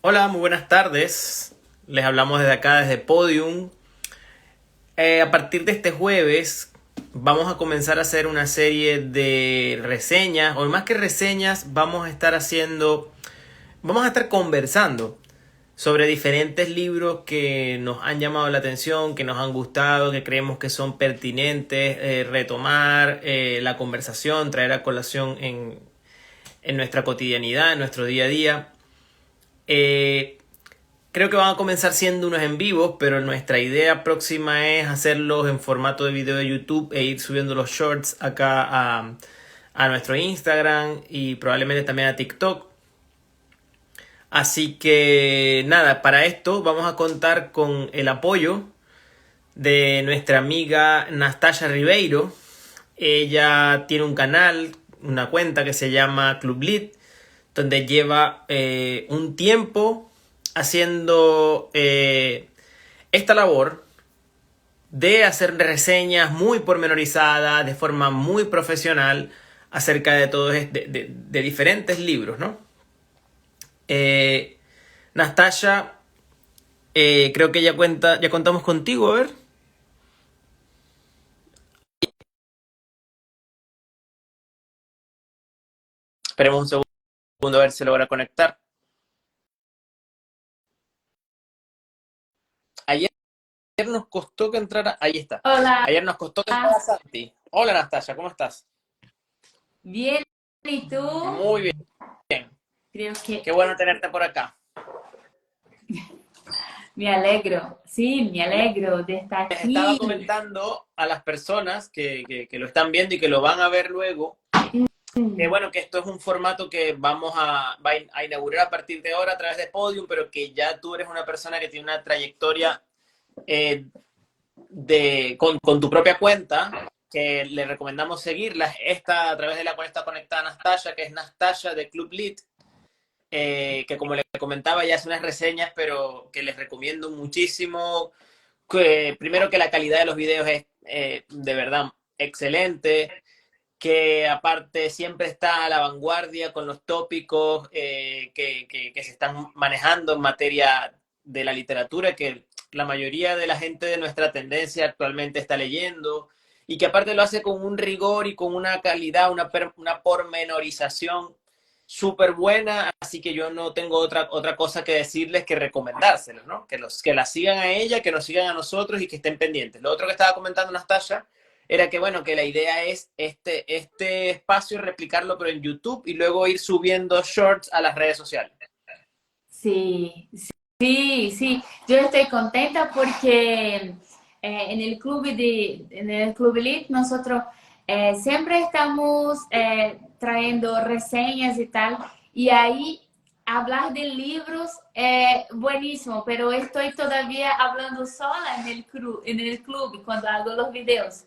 Hola, muy buenas tardes. Les hablamos desde acá, desde Podium. A partir de este jueves vamos a comenzar a hacer una serie de reseñas, o más que reseñas, vamos a estar conversando sobre diferentes libros que nos han llamado la atención, que nos han gustado, que creemos que son pertinentes, retomar la conversación, traer a colación en nuestra cotidianidad, en nuestro día a día. Eh, Creo que van a comenzar siendo unos en vivos, pero nuestra idea próxima es hacerlos en formato de video de YouTube e ir subiendo los shorts acá a nuestro Instagram y probablemente también a TikTok. Así que nada, para esto vamos a contar con el apoyo de nuestra amiga Nastasia Ribeiro. Ella tiene un canal, una cuenta que se llama Club Lit, donde lleva un tiempo haciendo esta labor de hacer reseñas muy pormenorizadas, de forma muy profesional, acerca de todos de diferentes libros, ¿no? Nastasia, creo que ya contamos contigo, a ver. Esperemos un segundo a ver si se logra conectar. Ayer nos costó que entrara, ahí está. Hola, Ayer nos costó que entrara Santi. Hola Nastasia, ¿cómo estás? bien, ¿y tú? Muy bien, Creo qué que bueno tenerte por acá. me alegro, sí, me alegro de estar Les estaba aquí. comentando a las personas que lo están viendo y que lo van a ver luego, que bueno, que esto es un formato que va a inaugurar a partir de ahora a través de Podium, pero que ya tú eres una persona que tiene una trayectoria eh, con tu propia cuenta, que le recomendamos seguirla. Esta a través de la cual está conectada Nastasia, que es Nastasia de Club Lit, que como les comentaba ya hace unas reseñas, pero que les recomiendo muchísimo. Primero que la calidad de los videos es de verdad excelente, que aparte siempre está a la vanguardia con los tópicos que se están manejando en materia de la literatura, que la mayoría de la gente de nuestra tendencia actualmente está leyendo, y que aparte lo hace con un rigor y con una calidad, una pormenorización súper buena, así que yo no tengo otra cosa que decirles que recomendárselos, ¿no? Que la sigan a ella, que nos sigan a nosotros y que estén pendientes. Lo otro que estaba comentando Nastasia era que, bueno, que la idea es este espacio replicarlo pero en YouTube y luego ir subiendo shorts a las redes sociales. Sí, sí, sí, yo estoy contenta porque en el Club Elite nosotros siempre estamos trayendo reseñas y tal, y ahí hablar de libros es buenísimo, pero estoy todavía hablando sola en el club cuando hago los videos.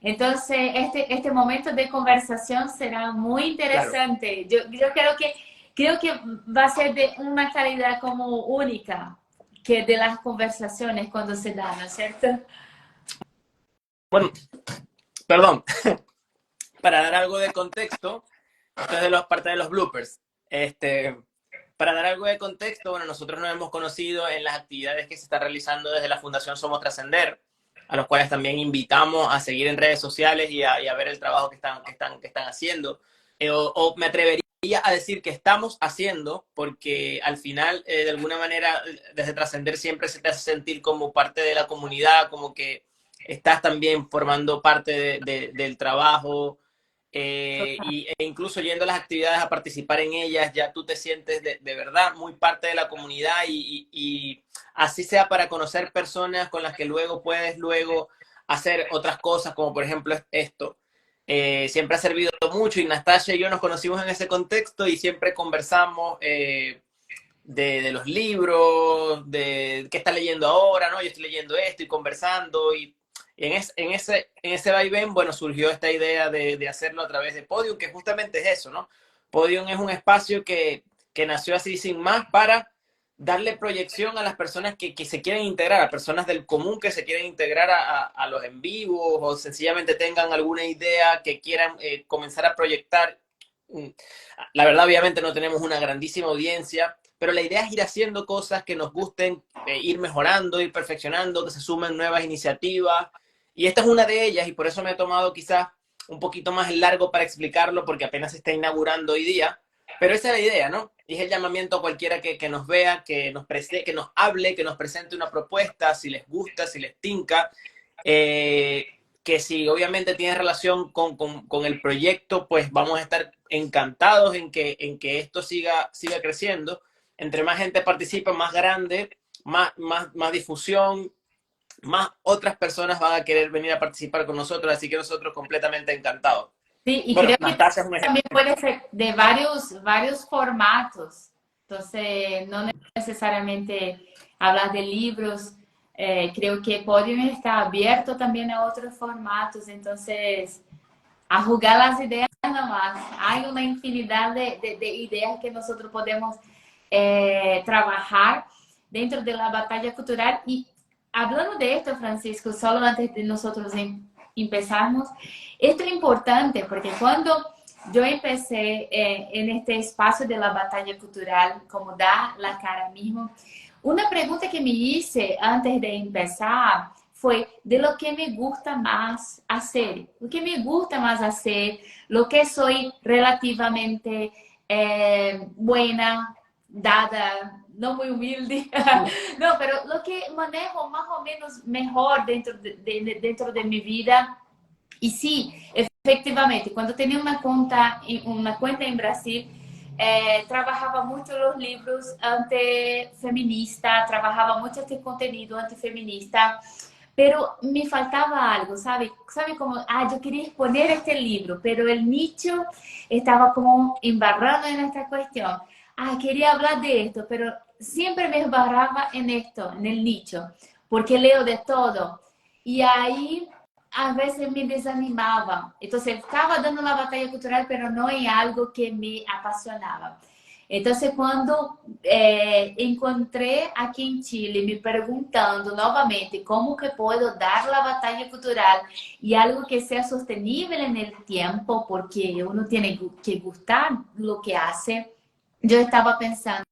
Entonces, este momento de conversación será muy Claro. interesante. Yo creo que va a ser de una calidad como única que de las conversaciones cuando se dan, ¿no es cierto? Bueno, perdón, para dar algo de contexto, esto es de parte de los bloopers. Para dar algo de contexto, bueno, nosotros nos hemos conocido en las actividades que se están realizando desde la Fundación Somos Trascender, a los cuales también invitamos a seguir en redes sociales y a ver el trabajo que están haciendo. O me atrevería a decir que estamos haciendo, porque al final, de alguna manera, desde Trascender siempre se te hace sentir como parte de la comunidad, como que estás también formando parte del trabajo, e incluso yendo a las actividades a participar en ellas, ya tú te sientes de verdad muy parte de la comunidad y así sea para conocer personas con las que luego puedes hacer otras cosas, como por ejemplo esto. Siempre ha servido mucho y Nastasia y yo nos conocimos en ese contexto y siempre conversamos de los libros, de qué está leyendo ahora, ¿no? Yo estoy leyendo esto y conversando y en ese vaivén, bueno, surgió esta idea de hacerlo a través de Podium, que justamente es eso, ¿no? Podium es un espacio que nació así sin más para darle proyección a las personas que se quieren integrar, a personas del común que se quieren integrar a los en vivos o sencillamente tengan alguna idea que quieran comenzar a proyectar. La verdad, obviamente no tenemos una grandísima audiencia, pero la idea es ir haciendo cosas que nos gusten, ir mejorando, ir perfeccionando, que se sumen nuevas iniciativas. Y esta es una de ellas, y por eso me he tomado quizás un poquito más largo para explicarlo, porque apenas se está inaugurando hoy día. Pero esa es la idea, ¿no? Y es el llamamiento a cualquiera que nos vea, que nos hable, que nos presente una propuesta, si les gusta, si les tinca. Que si obviamente tiene relación con el proyecto, pues vamos a estar encantados en que esto siga creciendo. Entre más gente participa, más grande, más difusión, más otras personas van a querer venir a participar con nosotros, así que nosotros completamente encantados. Sí, y Bueno, creo que Nastasia es un ejemplo. también puede ser de varios formatos. Entonces, no necesariamente hablar de libros. Creo que Podium está abierto también a otros formatos. Entonces, a jugar las ideas nomás. Hay una infinidad de ideas que nosotros podemos trabajar dentro de la batalla cultural. Y hablando de esto, Francisco, solo antes de nosotros empezarmos, esto es importante porque cuando yo empecé en este espacio de la batalla cultural, como da la cara mismo, una pregunta que me hice antes de empezar fue de lo que me gusta más hacer, lo que me gusta más hacer, lo que soy relativamente buena, dada, no muy humilde, no, pero lo que manejo más o menos mejor dentro de mi vida. Y sí, efectivamente, cuando tenía una cuenta en Brasil, trabajaba mucho los libros antifeministas, trabajaba mucho este contenido antifeminista, pero me faltaba algo, ¿sabe? ¿Sabe cómo? Ah, yo quería exponer este libro, pero el nicho estaba como embarrado en esta cuestión. Ah, quería hablar de esto, pero siempre me embarraba en esto, en el nicho, porque leo de todo. Y ahí a veces me desanimaba. Entonces estaba dando la batalla cultural, pero no en algo que me apasionaba. Entonces, cuando encontré aquí en Chile me preguntando nuevamente cómo que puedo dar la batalla cultural y algo que sea sostenible en el tiempo, porque uno tiene que gustar lo que hace, yo estaba pensando,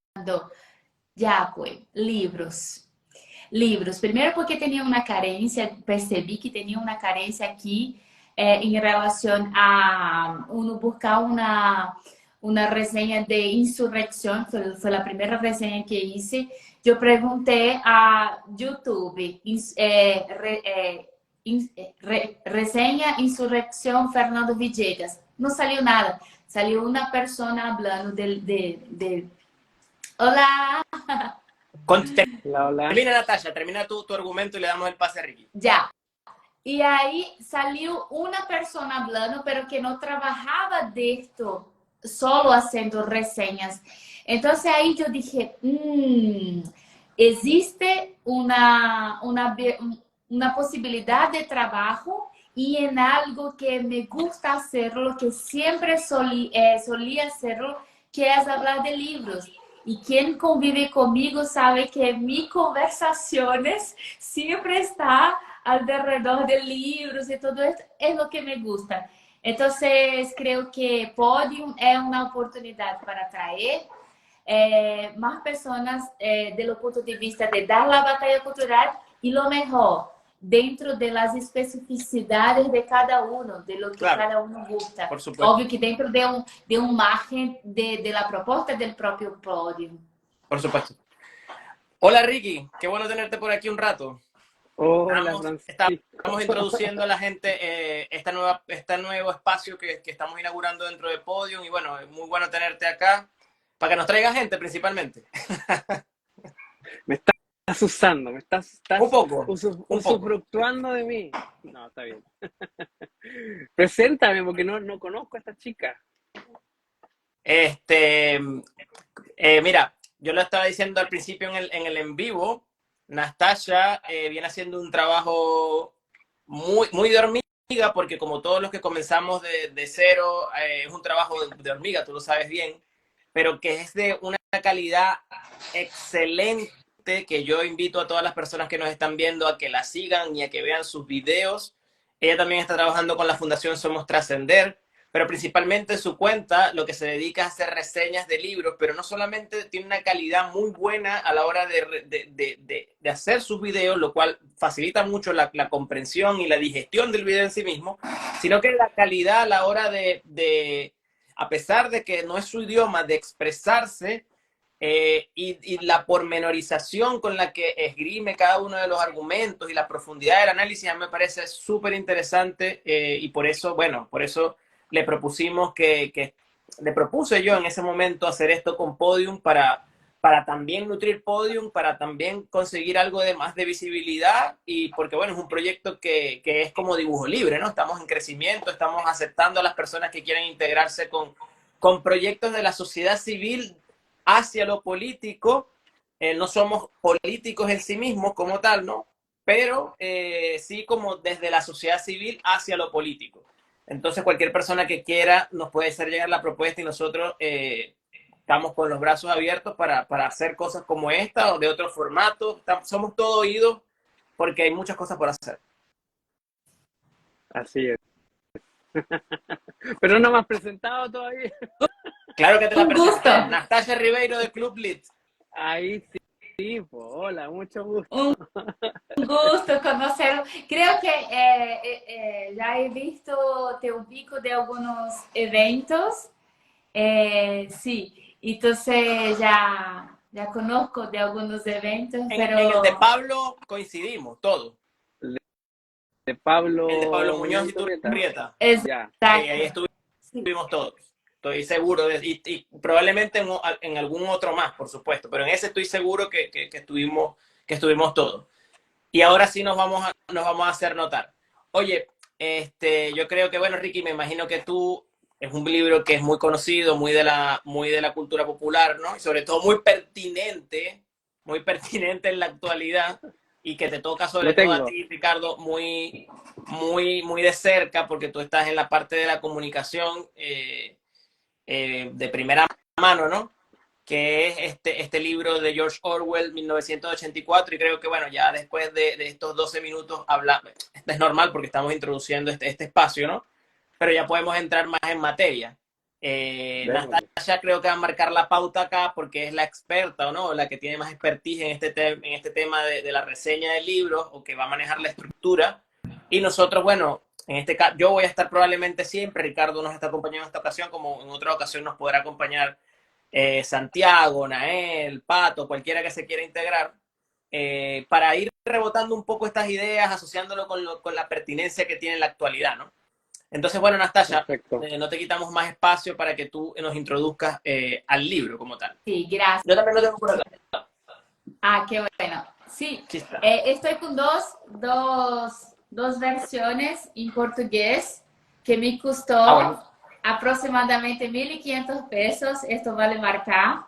ya pues, libros. Livros. Primeiro porque tinha uma carência, percebi que tinha uma carência aqui em relação a uno buscar uma resenha de insurreição, foi a primeira resenha que hice. Eu perguntei a YouTube, resenha Insurreição Fernando Villegas. Não saiu nada. Saiu uma pessoa falando de... Olá! Hola, hola. Termina, Natalia, termina tu argumento y le damos el pase a Ricky. Ya. Y ahí salió una persona hablando, pero que no trabajaba de esto, solo haciendo reseñas. Entonces ahí yo dije, existe una posibilidad de trabajo y en algo que me gusta hacerlo, que siempre solía hacerlo, que es hablar de libros. Y quien convive conmigo sabe que mis conversaciones siempre está alrededor de libros y todo esto es lo que me gusta. Entonces creo que Podium es una oportunidad para atraer más personas de lo punto de vista de dar la batalla cultural y lo mejor, dentro de las especificidades de cada uno, de lo que Claro, cada uno gusta. por supuesto. Obvio que dentro de un margen de la propuesta del propio Podium. Por supuesto. Hola Ricky, qué bueno tenerte por aquí un rato. Hola, Francisco. Estamos introduciendo a la gente este nuevo espacio que estamos inaugurando dentro de Podium y bueno, es muy bueno tenerte acá para que nos traiga gente principalmente. Me estás usando, estás un poco, usufructuando de mí. No, está bien. Preséntame porque no conozco a esta chica. Mira, yo lo estaba diciendo al principio en el en vivo. Nastasia viene haciendo un trabajo muy de hormiga, porque como todos los que comenzamos de cero, es un trabajo de hormiga, tú lo sabes bien, pero que es de una calidad excelente, que yo invito a todas las personas que nos están viendo a que la sigan y a que vean sus videos. Ella también está trabajando con la Fundación Somos Trascender, pero principalmente su cuenta lo que se dedica a hacer reseñas de libros, pero no solamente tiene una calidad muy buena a la hora de hacer sus videos, lo cual facilita mucho la comprensión y la digestión del video en sí mismo, sino que la calidad a la hora a pesar de que no es su idioma, de expresarse, y la pormenorización con la que esgrime cada uno de los argumentos y la profundidad del análisis a mí me parece súper interesante, y por eso, bueno, por eso le propusimos le propuse yo en ese momento hacer esto con Podium para también nutrir Podium, para también conseguir algo de más de visibilidad, y porque bueno, es un proyecto que es como dibujo libre, ¿no? Estamos en crecimiento, estamos aceptando a las personas que quieren integrarse con proyectos de la sociedad civil hacia lo político. No somos políticos en sí mismos como tal, ¿no? Pero sí como desde la sociedad civil hacia lo político. Entonces cualquier persona que quiera nos puede hacer llegar la propuesta y nosotros estamos con los brazos abiertos para hacer cosas como esta o de otro formato. Somos todo oídos porque hay muchas cosas por hacer. Así es. Pero no me has presentado todavía. Claro que te la Un presenté. gusto. Nastasia Ribeiro de Club Lit. Ahí sí, pues, hola, mucho gusto. Un gusto conocerlo. Creo que ya he visto, te ubico de algunos eventos. Sí, entonces ya conozco de algunos eventos, En el de pero Pablo coincidimos todos. De Pablo El de Pablo Muñoz Muñoz y Turrieta. Turrieta. Ya. Ahí exacto. Sí. estuvimos todos. Estoy seguro. Y probablemente en algún otro más, por supuesto. Pero en ese estoy seguro que estuvimos todos. Y ahora sí nos vamos a hacer notar. Oye, yo creo que, bueno, Ricky, me imagino que tú, es un libro que es muy conocido, muy de la cultura popular, ¿no? Y sobre todo muy pertinente en la actualidad, y que te toca sobre Lo todo a tengo. ti, Ricardo, muy de cerca, porque tú estás en la parte de la comunicación, de primera mano, ¿no? Que es este libro de George Orwell, 1984, y creo que, bueno, ya después de estos 12 minutos, esto es normal porque estamos introduciendo este espacio, ¿no? Pero ya podemos entrar más en materia. Démosle. Nastasia creo que va a marcar la pauta acá porque es la experta, ¿o no? La que tiene más expertise en este tema de la reseña del libro, o que va a manejar la estructura. Y nosotros, bueno, en este caso, yo voy a estar probablemente siempre, Ricardo nos está acompañando en esta ocasión, como en otra ocasión nos podrá acompañar Santiago, Nael, Pato, cualquiera que se quiera integrar, para ir rebotando un poco estas ideas, asociándolo con la pertinencia que tiene la actualidad, ¿no? Entonces, bueno, Nastasia, Perfecto. no te quitamos más espacio para que tú nos introduzcas al libro como tal. Sí, gracias. Yo también lo tengo por acá. Ah, qué bueno. Sí, Aquí está. estoy con dos versiones en portugués que me costó Bueno. aproximadamente 1.500 pesos. Esto vale marcar.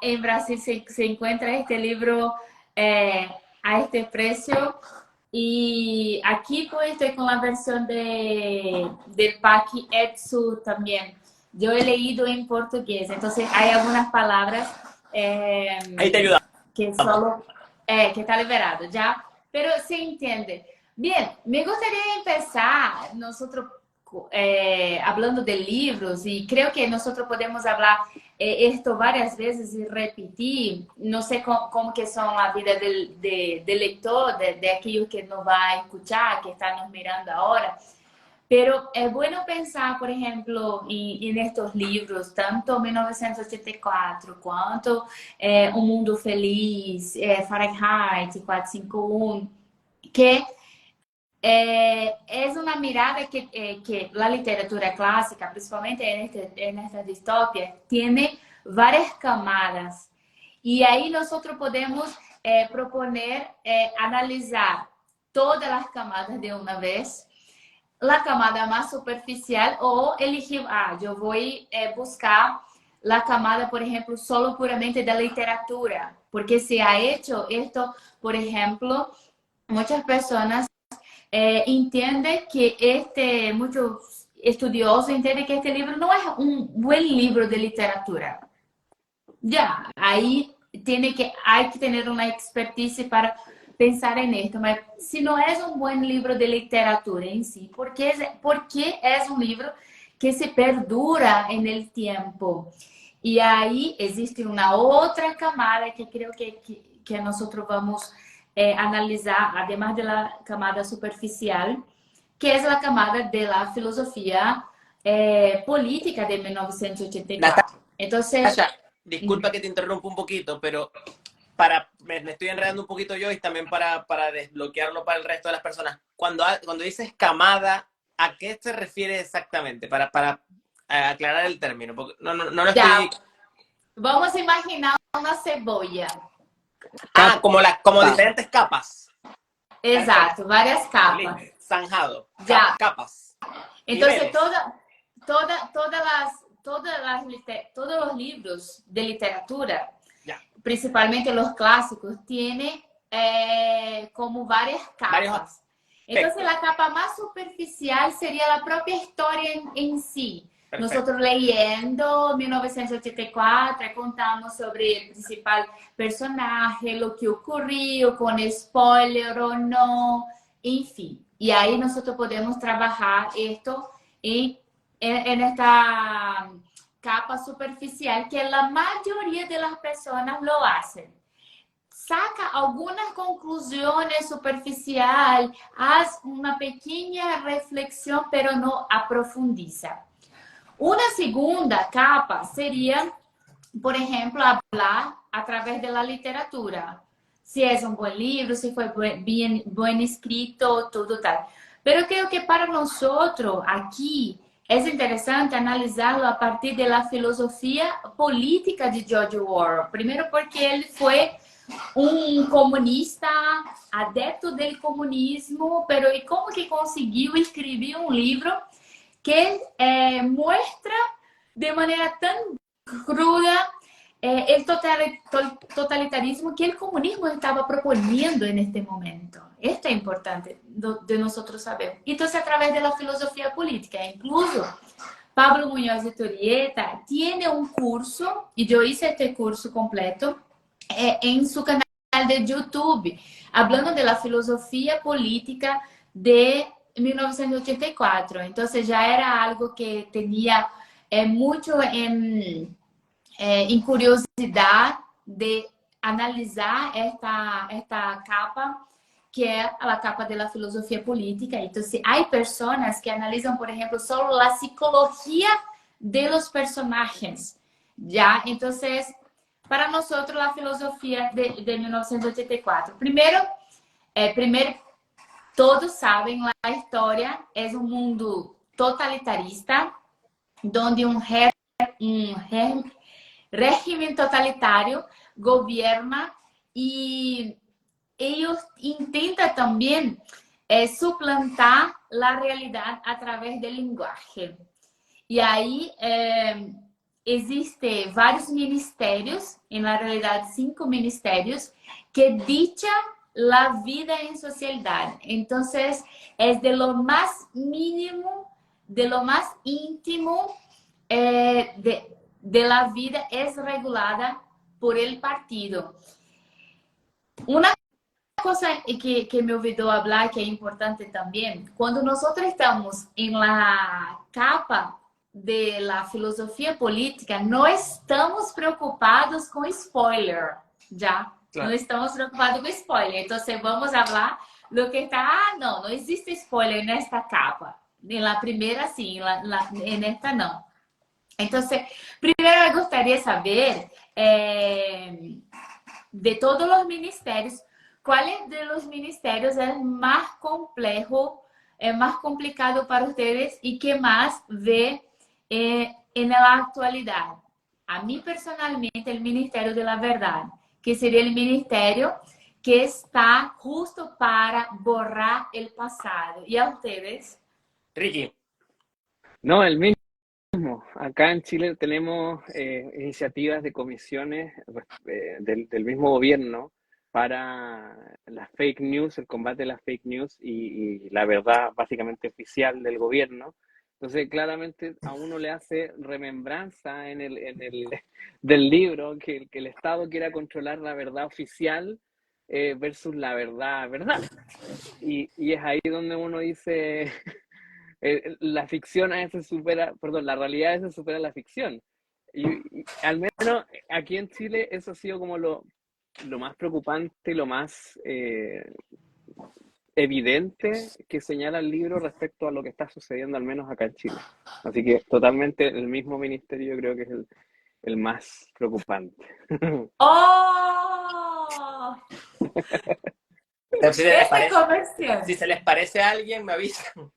En Brasil se encuentra este libro a este precio. Y aquí pues estoy con la versión del pack Etsu también. Yo he leído en portugués, entonces hay algunas palabras Ahí te ayudamos. que solo que está liberado ya, pero se entiende. Bien, me gustaría empezar nosotros hablando de libros, y creo que nosotros podemos hablar esto varias veces y repetir. No sé cómo que son la vida del lector, de aquellos que nos va a escuchar, que están nos mirando ahora. Pero es bueno pensar, por ejemplo, en estos libros, tanto 1984 quanto Un Mundo Feliz, Fahrenheit 451, que es una mirada que la literatura clásica, principalmente en esta distopia, tiene varias camadas. Y ahí nosotros podemos proponer analizar todas las camadas de una vez, la camada más superficial, o elegir, yo voy a buscar la camada, por ejemplo, solo puramente de literatura, porque se ha hecho esto, por ejemplo, muchas personas entienden que muchos estudiosos entienden que este libro no es un buen libro de literatura. Ya, ahí hay que tener una expertise para pensar en esto, mas si no es un buen libro de literatura en sí, ¿por qué es un libro que se perdura en el tiempo. Y ahí existe una otra camada que creo que nosotros vamos a analizar, además de la camada superficial, que es la camada de la filosofía política de 1984. Entonces, Natasha, disculpa que te interrumpa un poquito, pero me estoy enredando un poquito yo y también para desbloquearlo para el resto de las personas. Cuando dices camada, ¿a qué se refiere exactamente? Para aclarar el término, porque no lo ya, estoy... vamos a imaginar una cebolla. Ah, como Capa. diferentes capas. Perfecto. Exacto, varias capas. Listo. Zanjado. Ya. Capas. Entonces, Niveles. todos los libros de literatura, Ya. principalmente los clásicos, tienen como varias capas. Entonces, la capa más superficial sería la propia historia en sí. Perfecto. Nosotros leyendo 1984, contamos sobre el principal personaje, lo que ocurrió, con spoiler o no, en fin. Y ahí nosotros podemos trabajar esto en esta capa superficial que la mayoría de las personas lo hacen. Saca algunas conclusiones superficiales, haz una pequeña reflexión, pero no aprofundiza. Una segunda capa sería, por ejemplo, hablar a través de la literatura. Si es un buen libro, si fue bien escrito, todo tal. Pero creo que para nosotros aquí es interesante analizarlo a partir de la filosofía política de George Orwell. Primero porque él fue un comunista, adepto del comunismo, pero ¿y cómo que consiguió escribir un libro que muestra de manera tan cruda el totalitarismo que el comunismo estaba proponiendo en este momento? Esto es importante de nosotros saber. Entonces, a través de la filosofía política, incluso Pablo Muñoz de Turrieta tiene un curso, y yo hice este curso completo, en su canal de YouTube, hablando de la filosofía política de 1984. Entonces ya era algo que tenía mucho en curiosidad de analizar esta capa, que es la capa de la filosofía política. Entonces hay personas que analizan, por ejemplo, solo la psicología de los personajes, ¿ya? Entonces, para nosotros, la filosofía de 1984. Primero, todos saben la historia, es un mundo totalitarista, donde un régimen totalitario gobierna y ellos intentan también suplantar la realidad a través del lenguaje. Y ahí existe varios ministerios, en la realidad 5 ministerios, que dictan la vida en sociedad. Entonces, es de lo más mínimo, de lo más íntimo de la vida, es regulada por el partido. Una cosa que me olvidó hablar, que es importante también, cuando nosotros estamos en la capa de la filosofía política, no estamos preocupados con spoiler, ¿ya? Claro. No estamos preocupados con spoiler. Entonces vamos a hablar lo que está, no existe spoiler en esta capa. En la primera sí, en esta no. Entonces, primero me gustaría saber de todos los ministerios, ¿cuál de los ministerios es más complejo, más complicado para ustedes y qué más ve en la actualidad? A mí personalmente el Ministerio de la Verdad, que sería el ministerio que está justo para borrar el pasado. ¿Y a ustedes? Ricky. No, el mismo. Acá en Chile tenemos iniciativas de comisiones del mismo gobierno para las fake news, el combate a las fake news y la verdad básicamente oficial del gobierno. Entonces, claramente a uno le hace remembranza del libro que el Estado quiera controlar la verdad oficial versus la verdad. Y es ahí donde uno dice... la ficción a veces supera, perdón, la realidad a veces supera la ficción. Y al menos aquí en Chile eso ha sido como lo más preocupante, lo más evidente que señala el libro respecto a lo que está sucediendo, al menos acá en Chile. Así que totalmente el mismo ministerio yo creo que es el más preocupante. ¡Oh! Entonces, Este comercial. si se les parece a alguien, me avisan.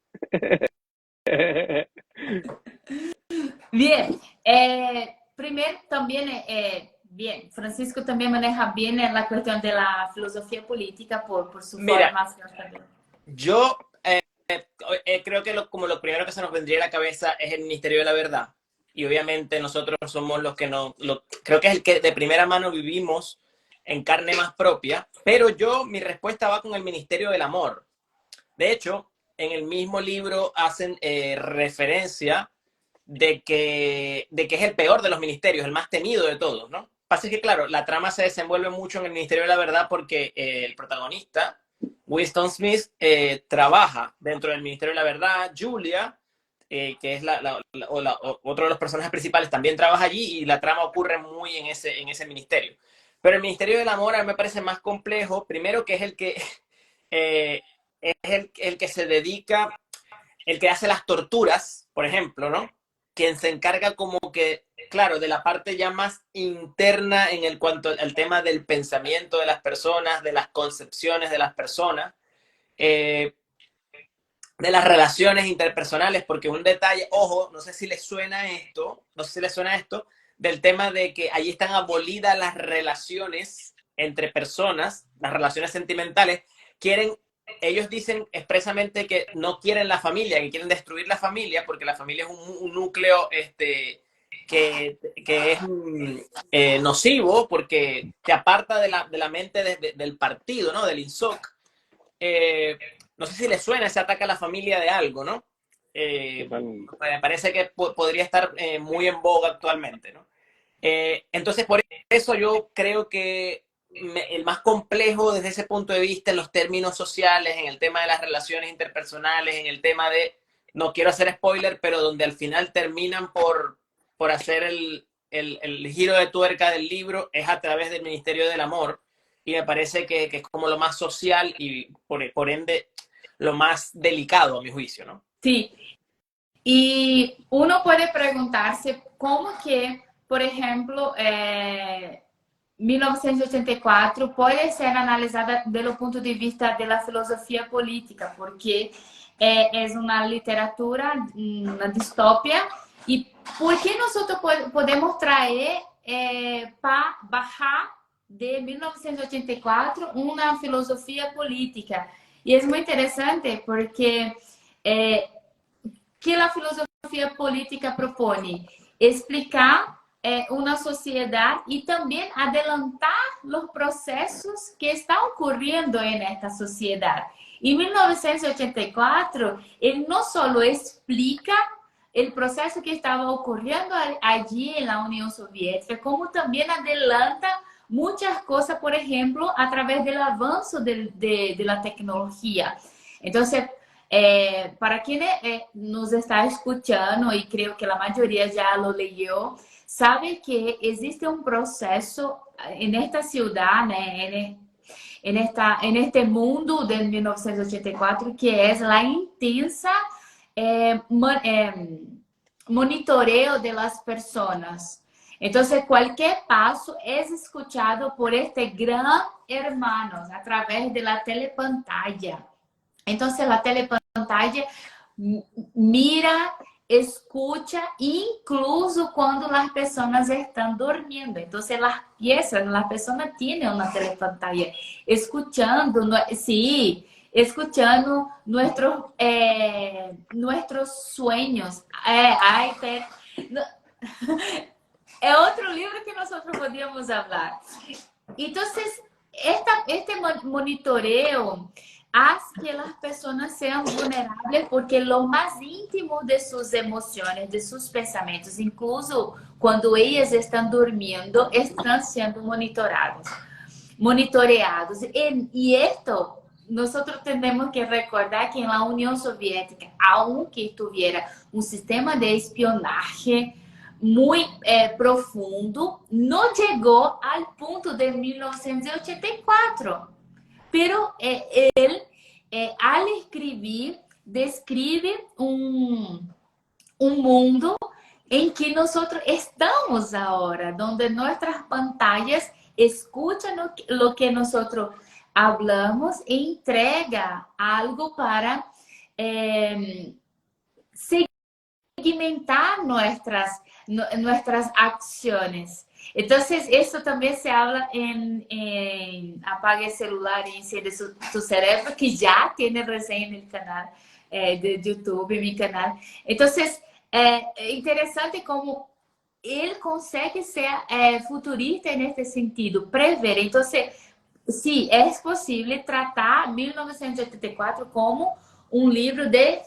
Bien, primero también, bien, Francisco también maneja bien la cuestión de la filosofía política por su Mira, formación también. yo creo que como lo primero que se nos vendría a la cabeza es el Ministerio de la Verdad. Y obviamente nosotros somos los que no, creo que es el que de primera mano vivimos en carne más propia, pero mi respuesta va con el Ministerio del Amor. De hecho, en el mismo libro hacen referencia de que es el peor de los ministerios, el más temido de todos, ¿no? Pasa que, claro, la trama se desenvuelve mucho en el Ministerio de la Verdad porque el protagonista, Winston Smith, trabaja dentro del Ministerio de la Verdad. Julia, que es otro de los personajes principales, también trabaja allí y la trama ocurre muy en ese ministerio. Pero el Ministerio del Amor a mí me parece más complejo, primero que es el que es el que se dedica, el que hace las torturas, por ejemplo, ¿no? Quien se encarga como que, claro, de la parte ya más interna en el cuanto al tema del pensamiento de las personas, de las concepciones de las personas, eh, de las relaciones interpersonales, porque un detalle, ojo, no sé si les suena esto, del tema de que allí están abolidas las relaciones entre personas, las relaciones sentimentales, ellos dicen expresamente que no quieren la familia, que quieren destruir la familia, porque la familia es un núcleo que es nocivo, porque te aparta de la mente del partido, ¿no? Del INSOC. No sé si le suena ese ataque a la familia de algo, ¿no? Me parece que podría estar muy en boga actualmente, ¿no? Entonces, por eso yo creo que el más complejo desde ese punto de vista en los términos sociales, en el tema de las relaciones interpersonales, en el tema de, no quiero hacer spoiler, pero donde al final terminan por hacer el giro de tuerca del libro, es a través del Ministerio del Amor, y me parece que es como lo más social y por ende lo más delicado a mi juicio, ¿no? Sí, y uno puede preguntarse cómo que, por ejemplo, 1984 puede ser analizada desde el punto de vista de la filosofía política, porque es una literatura, una distopia, y ¿por qué nosotros podemos traer para bajar de 1984 una filosofía política? Y es muy interesante porque que a filosofia política propõe explicar uma sociedade e também adelantar os processos que estão ocorrendo em esta sociedade. Em 1984, ele não só explica o processo que estava ocorrendo allí na União Soviética, como também adelanta muitas coisas, por exemplo, a través do avanço de la tecnologia. Então, para quien nos está escuchando, y creo que la mayoría ya lo leyó, sabe que existe un proceso en esta ciudad, en este mundo del 1984, que es la intensa monitoreo de las personas. Entonces, cualquier paso es escuchado por este gran hermano a través de la telepantalla. Entonces, la telepantalla mira, escucha, incluso cuando las personas están durmiendo. Entonces, las piezas, las personas tienen una telepantalla, escuchando, sí, escuchando nuestros sueños. Es otro libro que nosotros podríamos hablar. Entonces, este monitoreo hace que las personas sean vulnerables porque lo más íntimo de sus emociones, de sus pensamientos, incluso cuando ellas están durmiendo, están siendo monitoreados. Y esto nosotros tenemos que recordar que en la Unión Soviética, aunque tuviera un sistema de espionaje muy profundo, no llegó al punto de 1984. Pero él, al escribir, describe un mundo en que nosotros estamos ahora, donde nuestras pantallas escuchan lo que nosotros hablamos e entrega algo para segmentar nuestras acciones. Entonces, eso también se habla en Apague el celular y enciende tu cerebro, que ya tiene reseña en el canal de YouTube, en mi canal. Entonces, interesante como él consegue ser futurista en este sentido, prever. Entonces, sí, es posible tratar 1984 como un libro de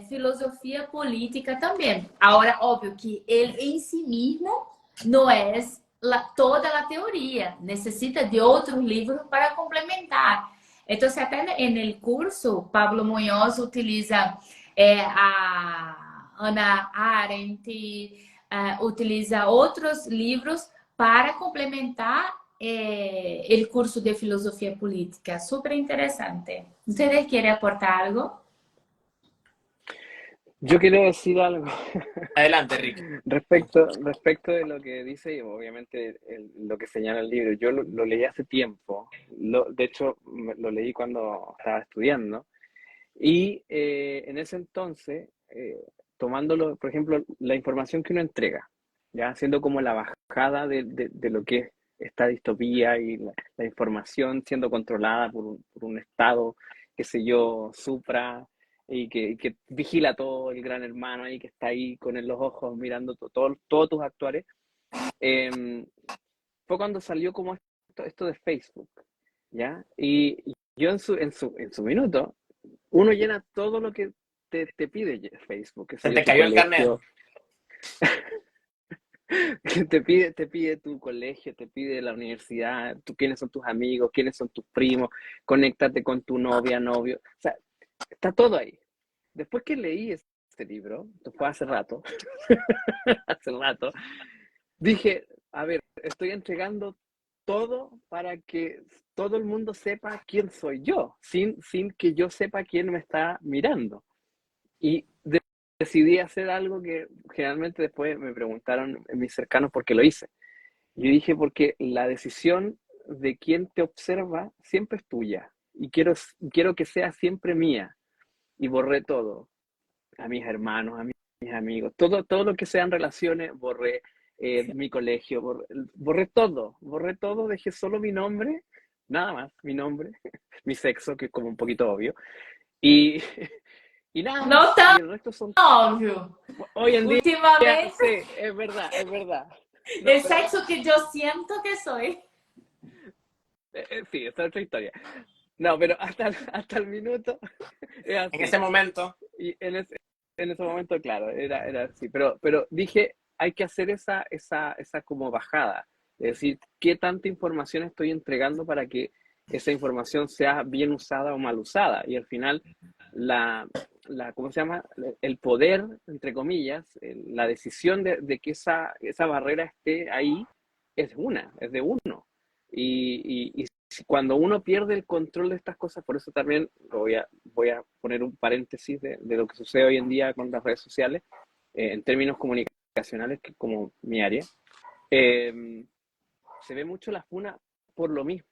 filosofía política también. Ahora, obvio que él en sí mismo no es toda la teoría, necesita de otros libros para complementar. Entonces, até en el curso, Pablo Muñoz utiliza a Ana Arendt, utiliza otros libros para complementar el curso de filosofía política. Súper interesante. ¿Ustedes quieren aportar algo? Yo quiero decir algo Adelante, Rick. respecto de lo que dice y obviamente lo que señala el libro. Yo lo leí hace tiempo, de hecho lo leí cuando estaba estudiando y en ese entonces, tomándolo, por ejemplo, la información que uno entrega, ya siendo como la bajada de lo que es esta distopía y la información siendo controlada por un Estado, qué sé yo, supra y que vigila todo el gran hermano y que está ahí con los ojos mirando todos tus actuales. Fue cuando salió como esto de Facebook, ¿ya? Y yo en su minuto, uno llena todo lo que te pide Facebook, que Se sé yo, te tu cayó el carnet. colegio, te pide tu colegio, te pide la universidad, quiénes son tus amigos, quiénes son tus primos, conéctate con tu novia, novio, o sea, está todo ahí. Después que leí este libro, esto fue hace rato, hace rato, dije, a ver, estoy entregando todo para que todo el mundo sepa quién soy yo, sin que yo sepa quién me está mirando. Y decidí hacer algo que generalmente después me preguntaron en mis cercanos por qué lo hice. Yo dije porque la decisión de quién te observa siempre es tuya y quiero que sea siempre mía. Y borré todo, a mis hermanos, a mis amigos, todo lo que sean relaciones, borré mi colegio, borré todo, dejé solo mi nombre, nada más, mi nombre, mi sexo, que es como un poquito obvio, y, y nada No más, tan y el resto son, obvio. hoy en día, Últimamente, sí, es verdad. No, el pero, sexo que yo siento que soy. sí, esta es otra historia. No, pero hasta el minuto es En así. ese momento, Y en ese momento, claro, era así. Pero dije, hay que hacer esa como bajada. Es decir, ¿qué tanta información estoy entregando para que esa información sea bien usada o mal usada? Y al final, ¿cómo se llama? El poder, entre comillas, la decisión de que esa barrera esté ahí es de uno. Y cuando uno pierde el control de estas cosas, por eso también voy a poner un paréntesis de lo que sucede hoy en día con las redes sociales, en términos comunicacionales, que es como mi área, eh, se ve mucho la funa por lo mismo,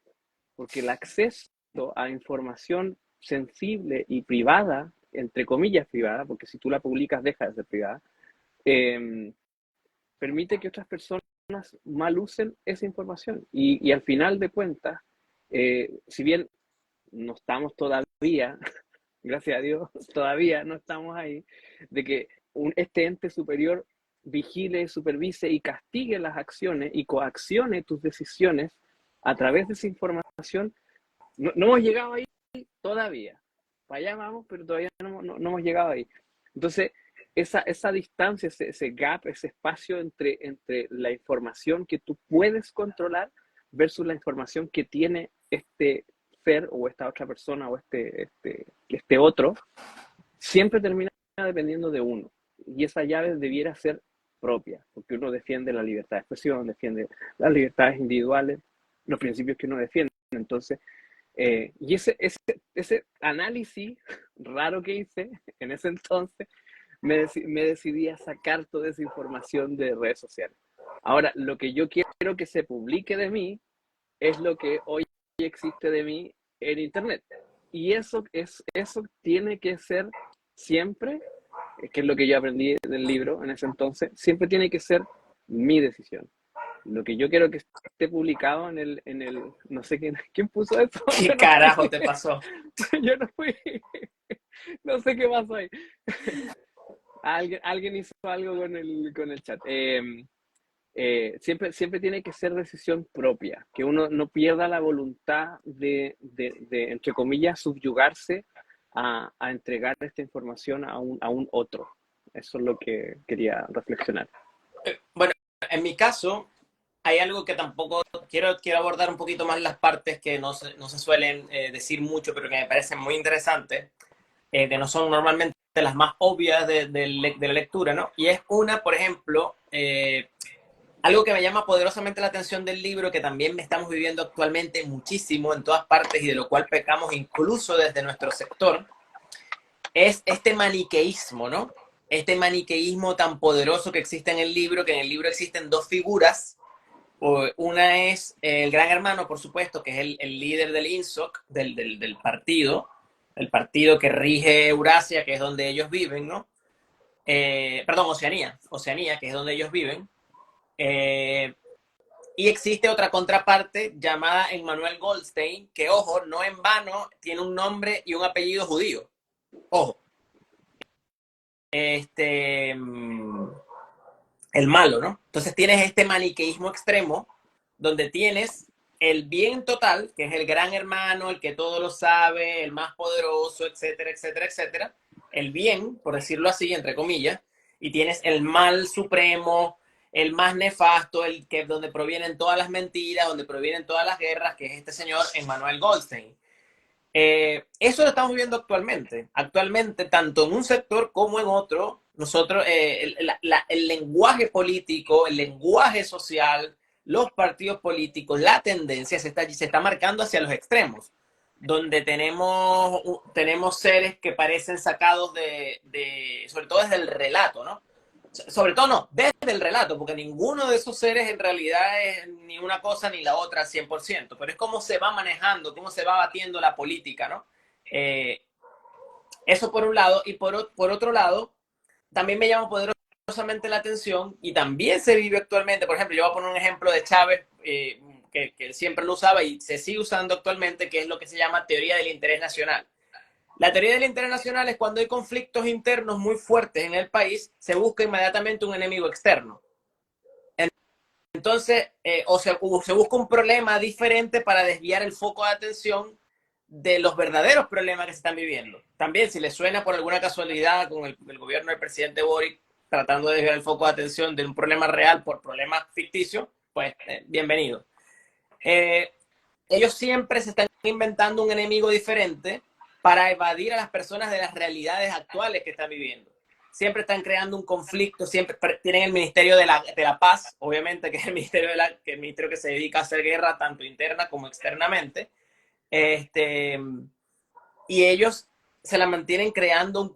porque el acceso a información sensible y privada, entre comillas privada, porque si tú la publicas deja de ser privada, eh, permite que otras personas mal usen esa información. Y al final de cuentas, si bien no estamos todavía, gracias a Dios, todavía no estamos ahí, de que este ente superior vigile, supervise y castigue las acciones y coaccione tus decisiones a través de esa información, no hemos llegado ahí todavía. Para allá vamos, pero todavía no hemos llegado ahí. Entonces, esa distancia, ese gap, ese espacio entre la información que tú puedes controlar versus la información que tiene este ser, o esta otra persona, o este otro, siempre termina dependiendo de uno. Y esa llave debiera ser propia, porque uno defiende la libertad de expresión, defiende las libertades individuales, los principios que uno defiende. Entonces, y ese análisis raro que hice en ese entonces, me decidí a sacar toda esa información de redes sociales. Ahora, lo que yo quiero que se publique de mí es lo que hoy existe de mí en Internet. Y eso tiene que ser siempre, que es lo que yo aprendí del libro en ese entonces, siempre tiene que ser mi decisión. Lo que yo quiero que esté publicado no sé quién puso eso. ¿Qué carajo te pasó? Yo no fui, no sé qué pasó ahí. Alguien hizo algo con el chat. Siempre tiene que ser decisión propia, que uno no pierda la voluntad de entre comillas, subyugarse a entregar esta información a un otro. Eso es lo que quería reflexionar. Bueno, en mi caso, hay algo que tampoco quiero abordar un poquito más las partes que no se suelen decir mucho, pero que me parecen muy interesantes, que no son normalmente las más obvias de la lectura, ¿no? Y es una, por ejemplo, algo que me llama poderosamente la atención del libro, que también estamos viviendo actualmente muchísimo en todas partes y de lo cual pecamos incluso desde nuestro sector, es este maniqueísmo, ¿no? Este maniqueísmo tan poderoso que existe en el libro, que en el libro existen dos figuras. Una es el Gran Hermano, por supuesto, que es el líder del INSOC, del partido, el partido que rige Eurasia, que es donde ellos viven, ¿no? Perdón, Oceanía, que es donde ellos viven. Y existe otra contraparte llamada Emmanuel Goldstein, que, ojo, no en vano, tiene un nombre y un apellido judío. Ojo. El malo, ¿no? Entonces tienes este maniqueísmo extremo, donde tienes el bien total, que es el gran hermano, el que todo lo sabe, el más poderoso, etcétera, etcétera, etcétera. El bien, por decirlo así, entre comillas, y tienes el mal supremo, el más nefasto, donde provienen todas las mentiras, donde provienen todas las guerras, que es este señor Emmanuel Goldstein. Eso lo estamos viendo actualmente. Actualmente, tanto en un sector como en otro, nosotros, el lenguaje político, el lenguaje social, los partidos políticos, la tendencia se está marcando hacia los extremos, donde tenemos seres que parecen sacados sobre todo desde el relato, ¿no? Sobre todo no, desde el relato, porque ninguno de esos seres en realidad es ni una cosa ni la otra al 100%, pero es cómo se va manejando, cómo se va batiendo la política, ¿no? Eso por un lado, y por otro lado, también me llama poderosamente la atención, y también se vive actualmente, por ejemplo, yo voy a poner un ejemplo de Chávez, que siempre lo usaba y se sigue usando actualmente, que es lo que se llama teoría del interés nacional. La teoría del interés nacional es cuando hay conflictos internos muy fuertes en el país, se busca inmediatamente un enemigo externo. Entonces, se busca un problema diferente para desviar el foco de atención de los verdaderos problemas que se están viviendo. También, si les suena por alguna casualidad con el gobierno del presidente Boric tratando de desviar el foco de atención de un problema real por problemas ficticios, pues bienvenido. Ellos siempre se están inventando un enemigo diferente para evadir a las personas de las realidades actuales que están viviendo. Siempre están creando un conflicto, siempre tienen el Ministerio de la Paz, obviamente, que es el ministerio que se dedica a hacer guerra tanto interna como externamente. Y ellos se la mantienen creando un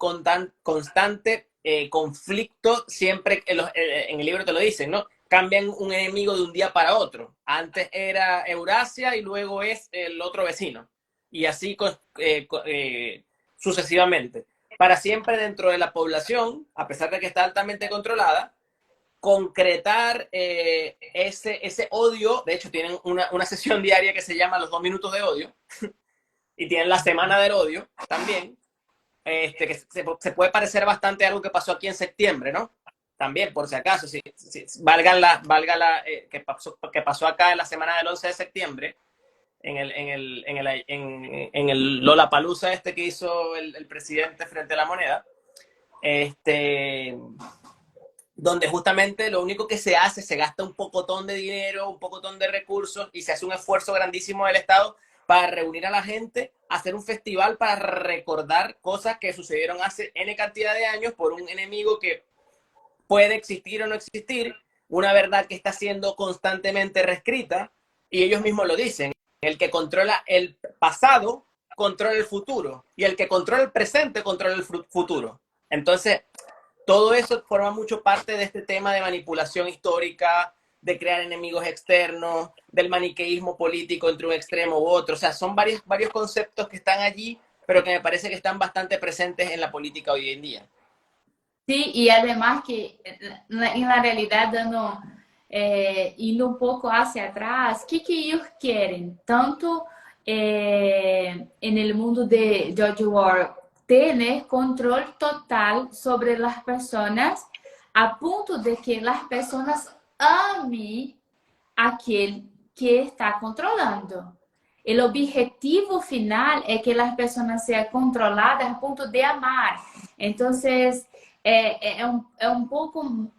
constante conflicto, siempre en el libro te lo dicen, ¿no? Cambian un enemigo de un día para otro. Antes era Eurasia y luego es el otro vecino. Y así sucesivamente. Para siempre dentro de la población, a pesar de que está altamente controlada, concretar ese odio. De hecho, tienen una sesión diaria que se llama los 2 minutos de odio. Y tienen la semana del odio también. Que se puede parecer bastante a algo que pasó aquí en septiembre, ¿no? También, por si acaso, que pasó acá en la semana del 11 de septiembre, en el Lollapalooza que hizo el presidente frente a la moneda, donde justamente lo único que se hace, se gasta un pocotón de dinero, un pocotón de recursos y se hace un esfuerzo grandísimo del Estado para reunir a la gente, hacer un festival para recordar cosas que sucedieron hace N cantidad de años por un enemigo que puede existir o no existir, una verdad que está siendo constantemente reescrita, y ellos mismos lo dicen, el que controla el pasado controla el futuro, y el que controla el presente controla el futuro. Entonces, todo eso forma mucho parte de este tema de manipulación histórica, de crear enemigos externos, del maniqueísmo político entre un extremo u otro. O sea, son varios conceptos que están allí, pero que me parece que están bastante presentes en la política hoy en día. Sí, y además que en la realidad, dando, indo un poco hacia atrás, ¿qué que ellos quieren? Tanto en el mundo de George Orwell, tener control total sobre las personas a punto de que las personas amen aquel que está controlando. El objetivo final es que las personas sean controladas a punto de amar. Entonces, é um pouco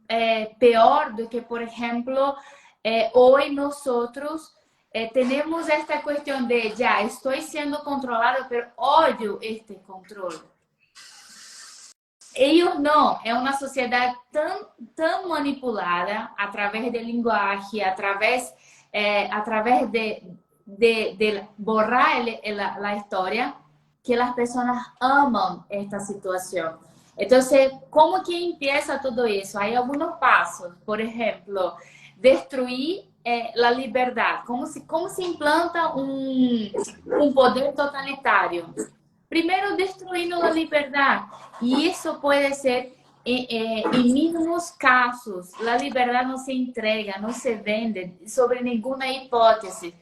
peor do que, por exemplo, hoje nós temos esta questão de já estou sendo controlado, mas odio este controle. Ellos no, é uma sociedade tão manipulada através de linguagem, através de borrar a história, que as pessoas amam esta situação. Entonces, ¿cómo que empieza todo eso? Hay algunos pasos. Por ejemplo, destruir la libertad. ¿Cómo se implanta un poder totalitario? Primero, destruyendo la libertad. Y eso puede ser en mínimos casos. La libertad no se entrega, no se vende sobre ninguna hipótesis.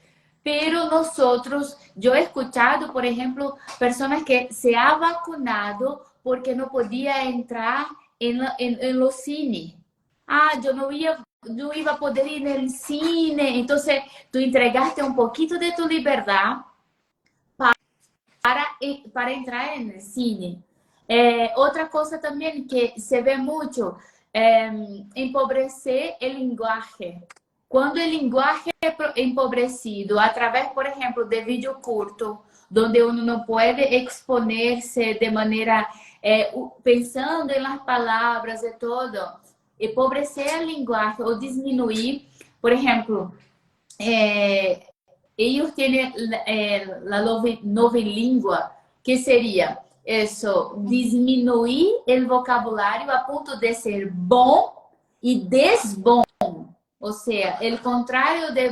Pero nosotros, yo he escuchado, por ejemplo, personas que se han vacunado porque no podía entrar en los cines. Yo no iba a poder ir en el cine. Entonces, tú entregaste un poquito de tu libertad para entrar en el cine. Otra cosa también que se ve mucho, empobrecer el lenguaje. Cuando el lenguaje es empobrecido a través, por ejemplo, de vídeo curto, donde uno no puede exponerse de manera pensando en las palabras y todo, empobrecer el lenguaje o disminuir, por ejemplo, ellos tienen la novilingua, que sería eso, disminuir el vocabulario a punto de ser bom y desbom. O sea, el contrario de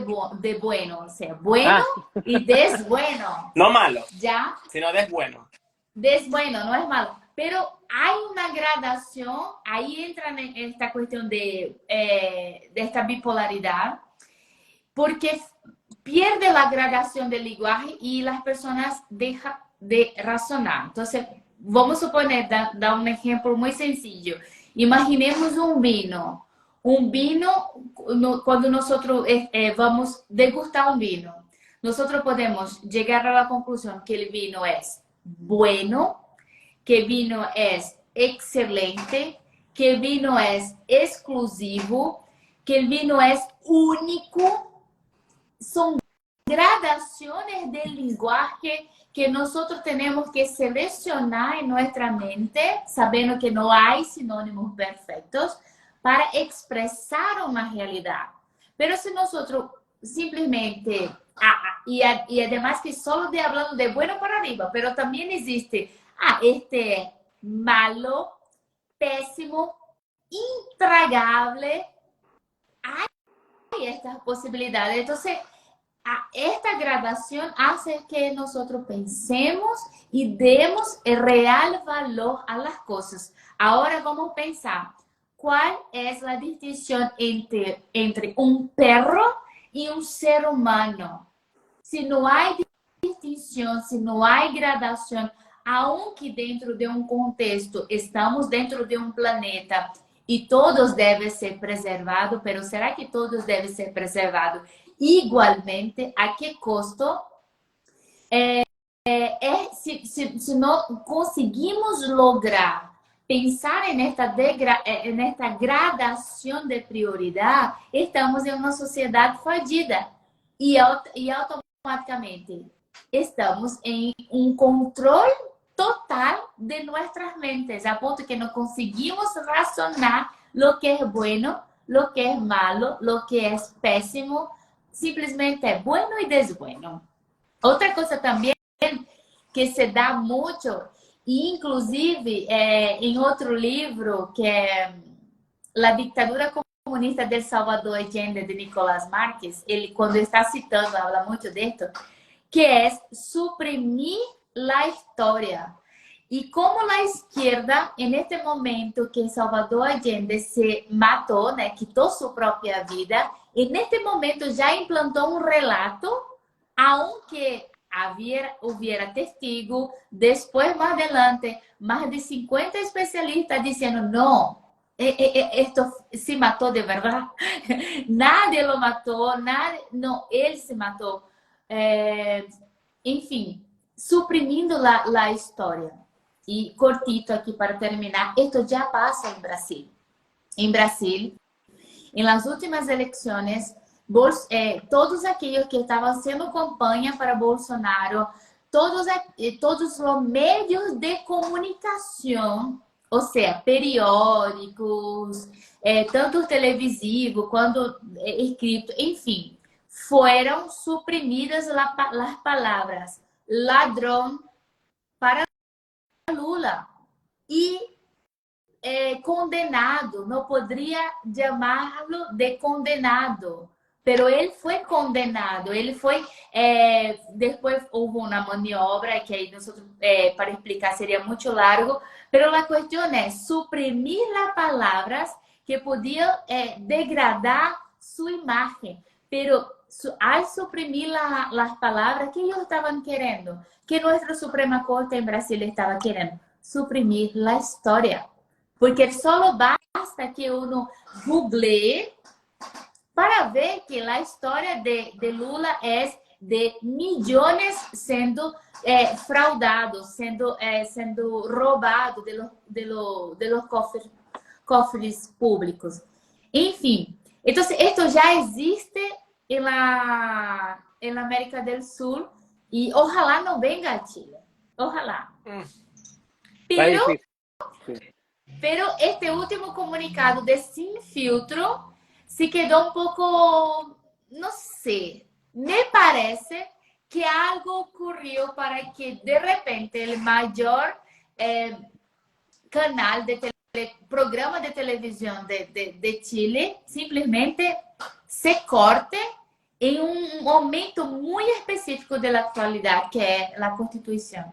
bueno, o sea, bueno y desbueno. No malo, ¿Ya? sino desbueno. Desbueno, no es malo. Pero hay una gradación, ahí entra en esta cuestión de esta bipolaridad, porque pierde la gradación del lenguaje y las personas dejan de razonar. Entonces, vamos a suponer, dar un ejemplo muy sencillo. Imaginemos un vino. Un vino, cuando nosotros vamos a degustar un vino, nosotros podemos llegar a la conclusión que el vino es bueno, que el vino es excelente, que el vino es exclusivo, que el vino es único. Son gradaciones del lenguaje que nosotros tenemos que seleccionar en nuestra mente, sabiendo que no hay sinónimos perfectos, para expresar una realidad. Pero si nosotros simplemente, y además que solo de hablando de bueno para arriba, pero también existe, este malo, pésimo, intragable, hay estas posibilidades. Entonces, esta gradación hace que nosotros pensemos y demos el real valor a las cosas. Ahora vamos a pensar, ¿cuál es la distinción entre un perro y un ser humano? Si no hay distinción, si no hay gradación, aunque dentro de un contexto estamos dentro de un planeta y todos deben ser preservados, pero ¿será que todos deben ser preservados igualmente? ¿A qué costo? Si no conseguimos lograr pensar en esta gradación de prioridad, estamos en una sociedad fallida y automáticamente estamos en un control total de nuestras mentes, a punto que no conseguimos razonar lo que es bueno, lo que es malo, lo que es pésimo, simplesmente es bueno y desbueno. Otra cosa también que se da mucho, inclusive en otro libro que es La dictadura comunista del Salvador Allende de Nicolás Márquez, ele quando está citando, habla muito disso, que es suprimir la historia. Y como la izquierda, en este momento que Salvador Allende se mató, né, quitó su propia vida, en este momento ya implantó un relato, aunque hubiera testigo, después más adelante, más de 50 especialistas diciendo, no, esto se mató de verdad, nadie lo mató, nadie, no, él se mató. Enfim, suprimindo la história. E cortito aqui para terminar, esto já passa em Brasil. Em Brasil, em las últimas eleições, todos aqueles que estavam haciendo campanha para Bolsonaro, todos os meios de comunicação, ou seja, periódicos, tanto televisivo quanto escrito, enfim, foram suprimidas as palavras ladrão para Lula e condenado, não poderia chamá-lo de condenado, pero ele foi condenado, ele foi, depois houve uma maniobra que aí nós, para explicar seria muito largo, pero a questão é suprimir as palavras que podiam degradar sua imagem, pero al suprimir las palabras que ellos estaban queriendo, que nuestra Suprema Corte en Brasil estaba queriendo, suprimir la historia. Porque solo basta que uno googlee para ver que la historia de Lula es de millones siendo fraudados, siendo robados de los cofres públicos. Enfim, entonces esto ya existe en la América del Sur y ojalá no venga a Chile. Ojalá. Pero este último comunicado de Sin Filtro se quedó un poco, no sé, me parece que algo ocurrió para que de repente el mayor canal de programa de televisión de Chile simplesmente se corte en un momento muy específico de la actualidad, que es la Constitución.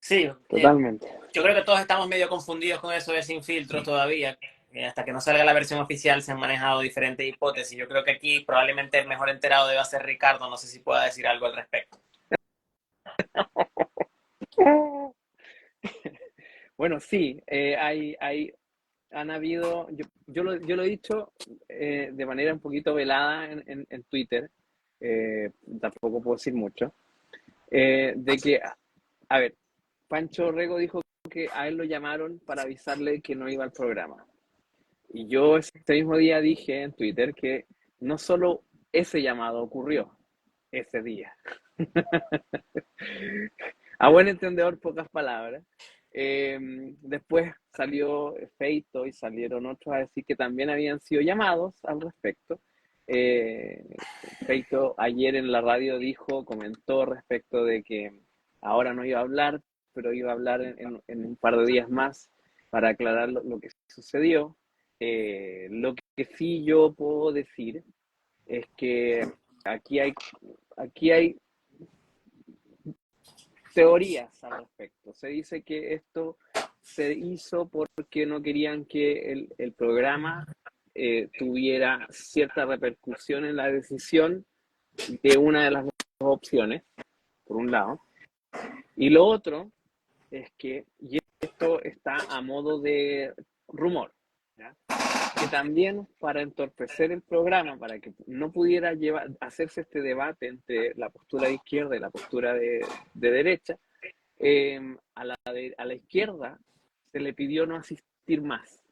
Sí, Totalmente. Yo creo que todos estamos medio confundidos con eso de Sin Filtro todavía. Hasta que no salga la versión oficial se han manejado diferentes hipótesis. Yo creo que aquí probablemente el mejor enterado deba ser Ricardo. No sé si pueda decir algo al respecto. Bueno, sí, han habido, yo lo he dicho de manera un poquito velada en Twitter, tampoco puedo decir mucho, de que, a ver, Pancho Orrego dijo que a él lo llamaron para avisarle que no iba al programa. Y yo ese mismo día dije en Twitter que no solo ese llamado ocurrió ese día. A buen entendedor, pocas palabras. Después salió Feito y salieron otros a decir que también habían sido llamados al respecto. Feito ayer en la radio comentó respecto de que ahora no iba a hablar, pero iba a hablar en un par de días más para aclarar lo que sucedió. Lo que sí yo puedo decir es que aquí hay teorías al respecto. Se dice que esto se hizo porque no querían que el programa tuviera cierta repercusión en la decisión de una de las dos opciones, por un lado. Y lo otro es que, y esto está a modo de rumor, ¿ya?, que también para entorpecer el programa, para que no pudiera hacerse este debate entre la postura de izquierda y la postura de derecha, a la izquierda se le pidió no asistir más.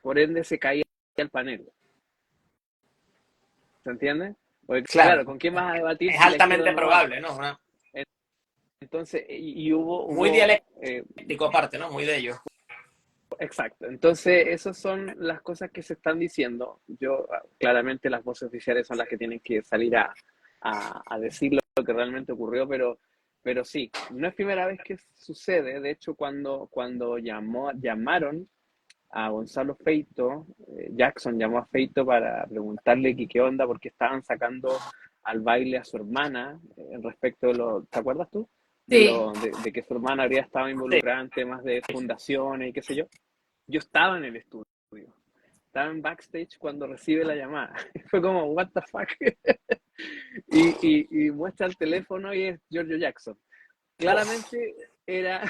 Por ende se caía el panel. ¿Se entiende? Porque, Claro, claro, ¿con quién vas a debatir es si la izquierda altamente no va? probable, ¿no? Entonces, y hubo, Muy hubo dialéctico aparte, ¿no? Muy de ellos. exacto. Entonces, esas son las cosas que se están diciendo. Claramente las voces oficiales son las que tienen que salir a decir lo que realmente ocurrió, pero sí, no es primera vez que sucede. De hecho, cuando llamaron a Gonzalo Feito, Jackson llamó a Feito para preguntarle qué onda, porque estaban sacando al baile a su hermana, respecto de lo, ¿te acuerdas tú? Sí, De que su hermana habría estado Sí. involucrada en temas de fundaciones y qué sé yo. Yo estaba en el estudio, estaba en backstage cuando recibe la llamada. Fue como, what the fuck. Y muestra el teléfono y es Giorgio Jackson. Uf. Claramente era,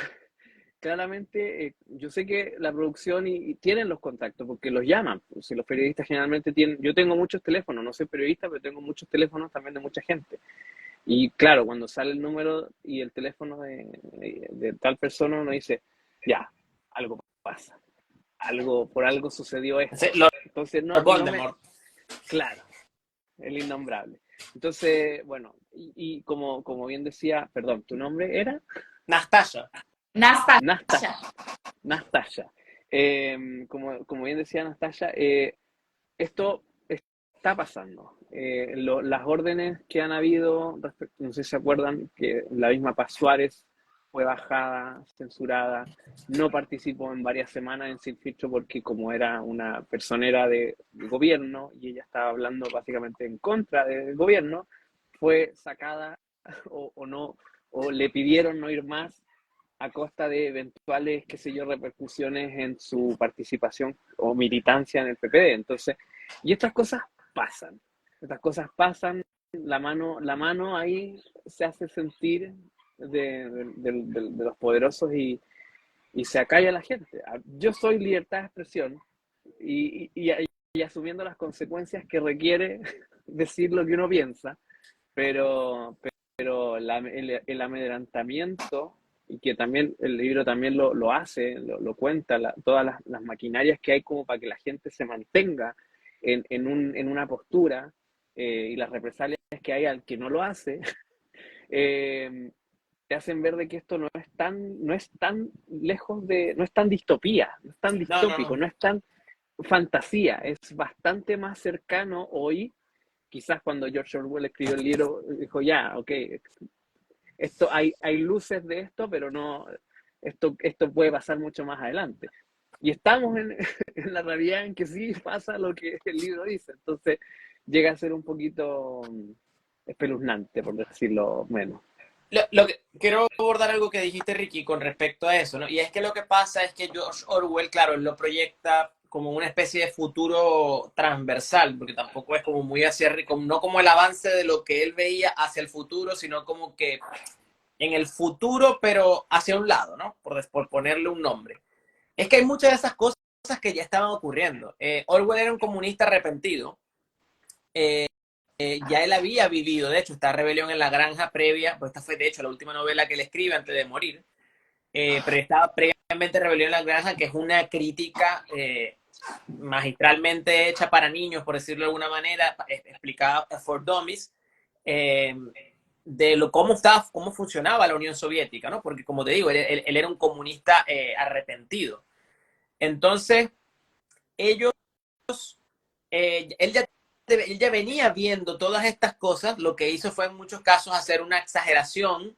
claramente, yo sé que la producción y tienen los contactos porque los llaman. Pues, si los periodistas generalmente tienen, yo tengo muchos teléfonos, no soy periodista, pero tengo muchos teléfonos también de mucha gente. Y claro, cuando sale el número y el teléfono de tal persona, uno dice, ya, algo pasa, por algo sucedió Sí, esto. Lord Entonces, Voldemort. claro, el innombrable. Entonces, bueno, y como bien decía, perdón, ¿tu nombre era? Nastasia. Nastasia. Nastasia. Nastasia. Como bien decía Nastasia, esto está pasando. Las órdenes que han habido, no sé si se acuerdan, que la misma Paz Suárez fue bajada, censurada, no participó en varias semanas en Sin Filtro porque como era una personera de gobierno y ella estaba hablando básicamente en contra del gobierno, fue sacada o no, o le pidieron no ir más a costa de eventuales, qué sé yo, repercusiones en su participación o militancia en el PPD. Entonces, y estas cosas pasan, la mano ahí se hace sentir de los poderosos y se acalla la gente. Yo soy libertad de expresión y asumiendo las consecuencias que requiere decir lo que uno piensa, pero el amedrentamiento, y que también el libro también lo hace, lo cuenta, todas las maquinarias que hay como para que la gente se mantenga en una postura, y las represalias que hay al que no lo hace, eh, te hacen ver de que esto no es tan lejos no es tan distopía, no es tan No, no, distópico, no. no es tan fantasía, es bastante más cercano hoy. Quizás cuando George Orwell escribió el libro, dijo, ya, ok, hay luces de esto, pero no, esto puede pasar mucho más adelante. Y estamos en la realidad en que sí pasa lo que el libro dice, entonces llega a ser un poquito espeluznante, por decirlo menos. Quiero abordar algo que dijiste, Ricky, con respecto a eso, ¿no? Y es que lo que pasa es que George Orwell, claro, él lo proyecta como una especie de futuro transversal, porque tampoco es como muy hacia arriba, no como el avance de lo que él veía hacia el futuro, sino como que en el futuro, pero hacia un lado, ¿no? Por ponerle un nombre. Es que hay muchas de esas cosas que ya estaban ocurriendo. Orwell era un comunista arrepentido. Ya él había vivido, de hecho, esta Rebelión en la Granja previa, pues esta fue de hecho la última novela que él escribe antes de morir, pero estaba previamente Rebelión en la Granja, que es una crítica magistralmente hecha para niños, por decirlo de alguna manera, explicada for Dummies, eh, de cómo funcionaba la Unión Soviética, ¿no? Porque como te digo, él era un comunista arrepentido. Entonces, ellos, eh, él, ya, él ya venía viendo todas estas cosas, lo que hizo fue en muchos casos hacer una exageración,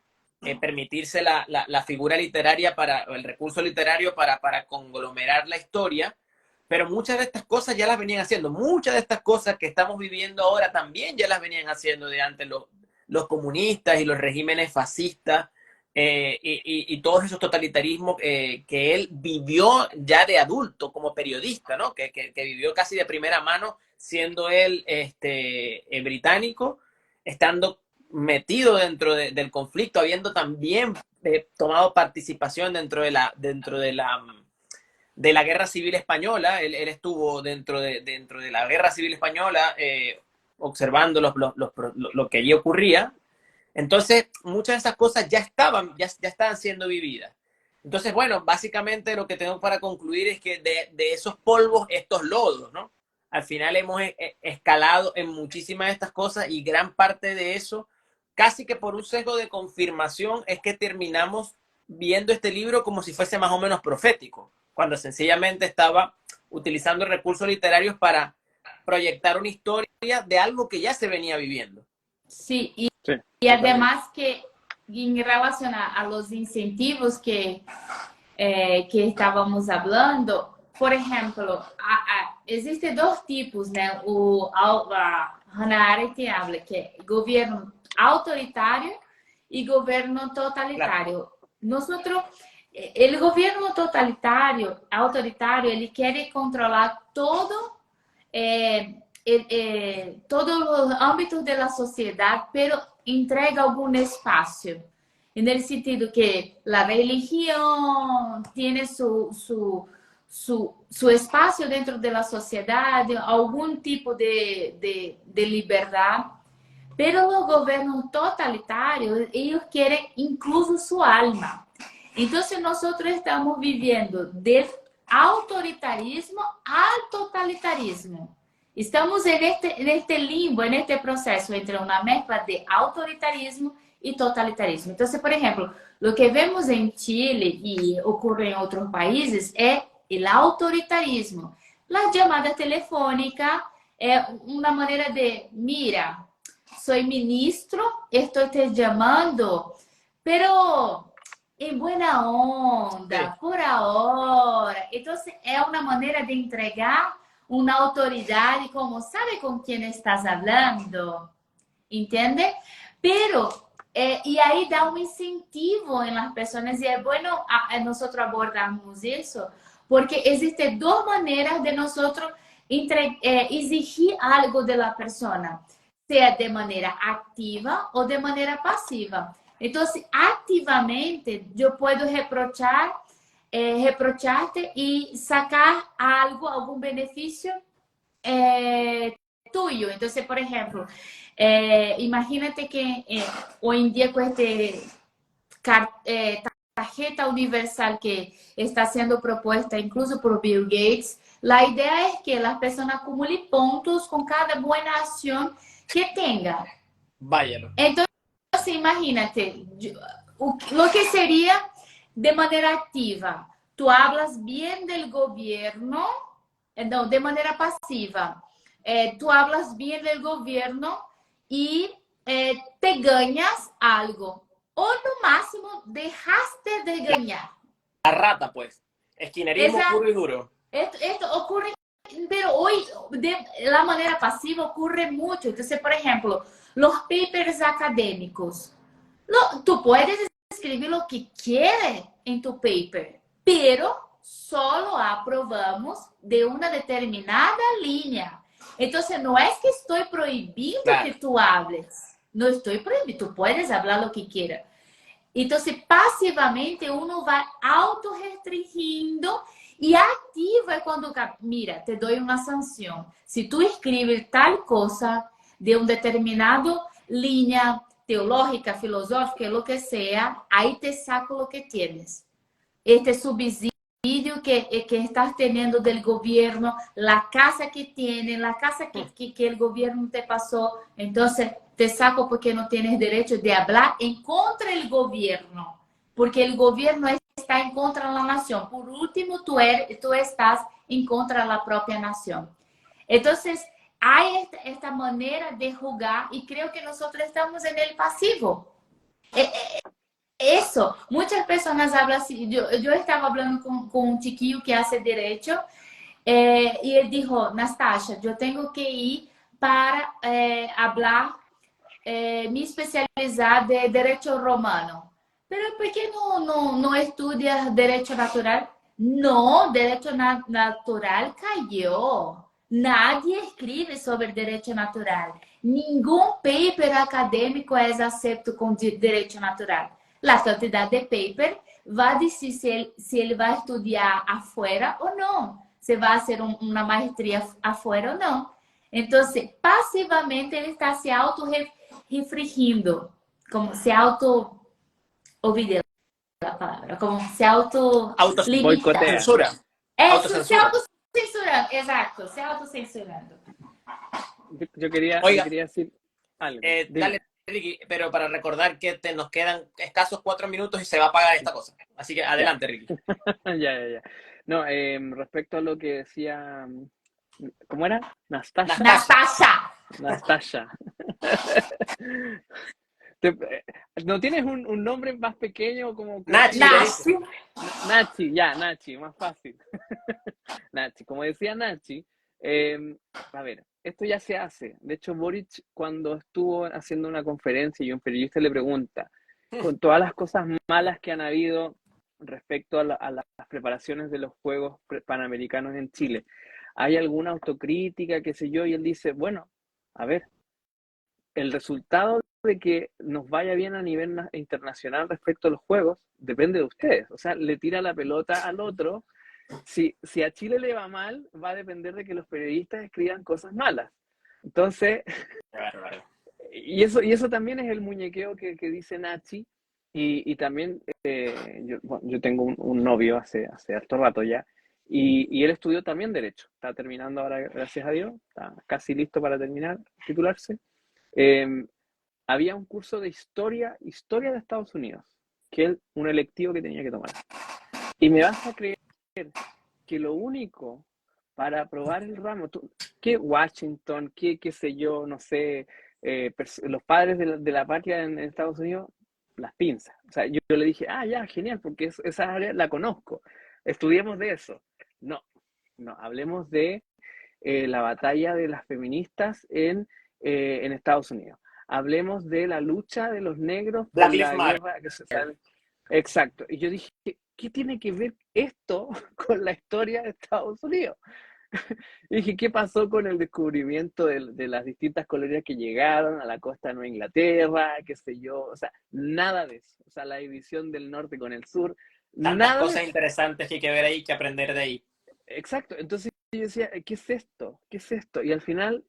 permitirse la figura literaria, el recurso literario para conglomerar la historia, pero muchas de estas cosas ya las venían haciendo, muchas de estas cosas que estamos viviendo ahora también ya las venían haciendo de antes los comunistas y los regímenes fascistas, y todos esos totalitarismos que él vivió ya de adulto como periodista, ¿no? Que vivió casi de primera mano siendo él británico, estando metido del conflicto, habiendo también tomado participación dentro de la Guerra Civil Española. Él estuvo dentro de la Guerra Civil Española, observando lo que allí ocurría. Entonces, muchas de esas cosas ya estaban siendo vividas. Entonces, bueno, básicamente lo que tengo para concluir es que de esos polvos, estos lodos, ¿no? al final hemos escalado en muchísimas de estas cosas y gran parte de eso, casi que por un sesgo de confirmación, es que terminamos viendo este libro como si fuese más o menos profético, cuando sencillamente estaba utilizando recursos literarios para proyectar una historia de algo que ya se venía viviendo. Sí, Sí, y además que en relación a los incentivos que estávamos hablando, por ejemplo, existen dos tipos, né? A Hannah Arendt habla que é governo autoritário y governo totalitario. Claro. Nosotros, el gobierno totalitario, autoritario, ele quiere controlar todo, todos los ámbitos de la sociedad, pero entrega algún espacio. En el sentido que la religión tiene su espacio dentro de la sociedad, algún tipo de libertad. Pero los gobiernos totalitarios, ellos quieren incluso su alma. Entonces nosotros estamos viviendo del autoritarismo al totalitarismo. Estamos en este limbo, en este proceso entre una mezcla de autoritarismo y totalitarismo. Entonces, por ejemplo, lo que vemos en Chile y ocurre en otros países es el autoritarismo. La llamada telefónica es una manera de, mira, soy ministro, estoy te llamando, pero en buena onda, por ahora. Entonces, es una manera de entregar una autoridad y como sabe con quién estás hablando, ¿entiende? Pero, y ahí da un incentivo en las personas y es bueno nosotros abordarmos eso, porque existen dos maneras de nosotros exigir algo de la persona, sea de manera activa o de manera pasiva. Entonces, activamente, yo puedo reprocharte y sacar algo, algún beneficio tuyo. Entonces, por ejemplo, imagínate que hoy en día con este tarjeta universal que está siendo propuesta incluso por Bill Gates, la idea es que las personas acumulen puntos con cada buena acción que tenga. Váyalo. Entonces, imagínate, lo que sería de manera activa. Tú hablas bien del gobierno, no, de manera pasiva. Tú hablas bien del gobierno y te ganas algo. O no máximo, dejaste de ganar. La rata, pues. Esquinerismo puro y duro. Esto ocurre, pero hoy de la manera pasiva ocurre mucho. Entonces, por ejemplo, los papers académicos. Tú puedes escribir lo que quieres en tu paper, pero solo aprobamos de una determinada línea. Entonces, no es que estoy prohibiendo que tú hables. No estoy prohibiendo. Tú puedes hablar lo que quieras. Entonces, pasivamente, uno va autorrestringindo y activo es cuando, mira, te doy una sanción. Si tú escribes tal cosa de un determinado línea teológica, filosófica, lo que sea, ahí te saco lo que tienes. Este subsidio que estás teniendo del gobierno, la casa que tienes, la casa que el gobierno te pasó, entonces te saco porque no tienes derecho de hablar en contra del gobierno, porque el gobierno está en contra de la nación. Por último, tú estás en contra de la propia nación. Entonces, hay esta manera de jugar y creo que nosotros estamos en el pasivo. Eso, muchas personas hablan así. Yo estaba hablando con un chiquillo que hace derecho y él dijo, Nastasia, yo tengo que ir para hablar, me especializar de derecho romano. Pero ¿por qué no estudias derecho natural? No, derecho natural cayó. Nadie escribe sobre derecho natural. Ningún paper académico es acepto con derecho natural. La cantidad de paper va a decir si él va a estudiar afuera o no. Se va a hacer una maestría afuera o no. Entonces, pasivamente, él está se auto-refringindo, como se olvidé la palabra, como se auto-limita. Censura. Autocensura. autocensurando, exacto, se autocensurando. Yo quería Oiga, decir algo. Dime. dale, Ricky, pero para recordar que nos quedan escasos 4 minutos y se va a apagar esta cosa. Así que Ya. adelante, Ricky. Ya. No, respecto a lo que decía, ¿cómo era? Nastasha. Natasha. Nastasha. ¿No tienes un nombre más pequeño como Nachi, cortito? le dice. Nachi. Nachi, más fácil. Nachi, como decía Nachi, a ver, esto ya se hace. De hecho, Boric, cuando estuvo haciendo una conferencia y un periodista le pregunta, con todas las cosas malas que han habido respecto a las preparaciones de los Juegos Panamericanos en Chile, ¿hay alguna autocrítica, qué sé yo? Y él dice, bueno, a ver, el resultado de que nos vaya bien a nivel internacional respecto a los juegos depende de ustedes. O sea, le tira la pelota al otro. Si a Chile le va mal, va a depender de que los periodistas escriban cosas malas. Entonces, y eso también es el muñequeo que dice Nachi. Y también yo tengo un novio hace harto rato ya, y él estudió también Derecho. Está terminando ahora, gracias a Dios, está casi listo para terminar, titularse. Había un curso de historia de Estados Unidos, que es un electivo que tenía que tomar. Y me vas a creer que lo único para aprobar el ramo, que Washington, que qué sé yo, no sé, los padres de la patria en Estados Unidos, las pinzas. O sea, yo le dije, ya, genial, porque esa área la conozco, estudiemos de eso. No, hablemos de la batalla de las feministas en Estados Unidos. Hablemos de la lucha de los negros por Black Lives la Matter. guerra que se sabe. Exacto. Y yo dije, ¿qué tiene que ver esto con la historia de Estados Unidos? Y dije, ¿qué pasó con el descubrimiento de las distintas colonias que llegaron a la costa de Nueva Inglaterra, qué sé yo? O sea, nada de eso. O sea, la división del norte con el sur, Tantas nada de cosas eso. interesantes que hay que ver ahí, que aprender de ahí. Exacto. Entonces yo decía, ¿qué es esto? ¿Qué es esto? Y al final,